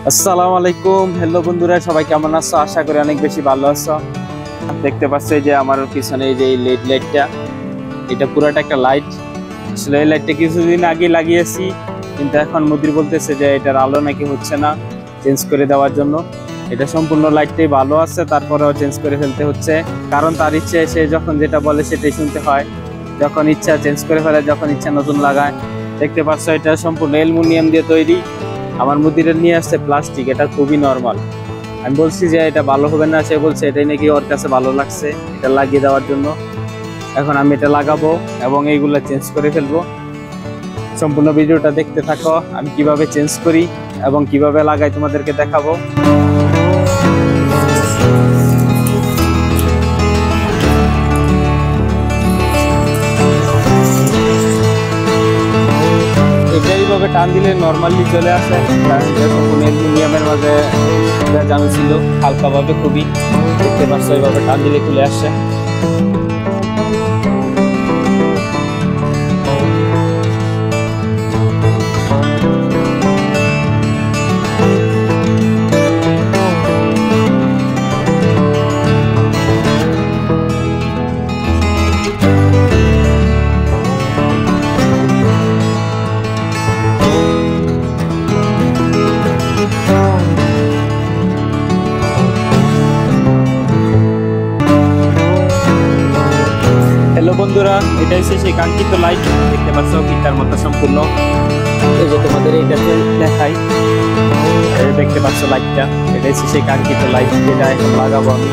আসসালামু আলাইকুম। হ্যালো বন্ধুরা, সবাই কেমন আছো? আশা করি অনেক বেশি ভালো আছো। দেখতে পাচ্ছ যে আমার পিছনে এই যে এই লেড লাইটটা, এটা পুরাটা একটা লাইট। আসলে এই লাইটটা কিছুদিন আগে লাগিয়েছি, কিন্তু এখন মুদির বলতেছে যে এটার আলো নাকি হচ্ছে না, চেঞ্জ করে দেওয়ার জন্য। এটা সম্পূর্ণ লাইটটাই ভালো আছে, তারপরেও চেঞ্জ করে ফেলতে হচ্ছে, কারণ তার ইচ্ছে সে যখন যেটা বলে সেটাই শুনতে হয়। যখন ইচ্ছা চেঞ্জ করে ফেলে, যখন ইচ্ছা নতুন লাগায়। দেখতে পাচ্ছ এটা সম্পূর্ণ অ্যালুমিনিয়াম দিয়ে তৈরি। আমার মুদিরে নিয়ে আসছে প্লাস্টিক, এটা খুবই নরমাল। আমি বলছি যে এটা ভালো হবে না, সে বলছে এটাই নাকি ওর কাছে ভালো লাগছে এটা লাগিয়ে দেওয়ার জন্য। এখন আমি এটা লাগাবো এবং এইগুলা চেঞ্জ করে ফেলবো। সম্পূর্ণ ভিডিওটা দেখতে থাকো, আমি কিভাবে চেঞ্জ করি এবং কিভাবে লাগাই তোমাদেরকে দেখাবো। এটা এইভাবে টান দিলে নর্মালি চলে আসে, কারণ এটা সম্পূর্ণ অ্যালুমিনিয়ামের মাঝে জানো ছিল, হালকাভাবে খুবই। দেখতে পাচ্ছ এইভাবে টান দিলে খুলে আসে। হ্যালো বন্ধুরা, এটা হচ্ছে সেই কাঙ্ক্ষিত লাইট। দেখতে পাচ্ছ ফিতার মতো সম্পূর্ণ। এই যে তোমাদের এইটাতে দেখাই, দেখতে পাচ্ছ লাইটটা, এটা হচ্ছে সেই কাঙ্ক্ষিত লাইট, যেটা এখন লাগাবো আমি।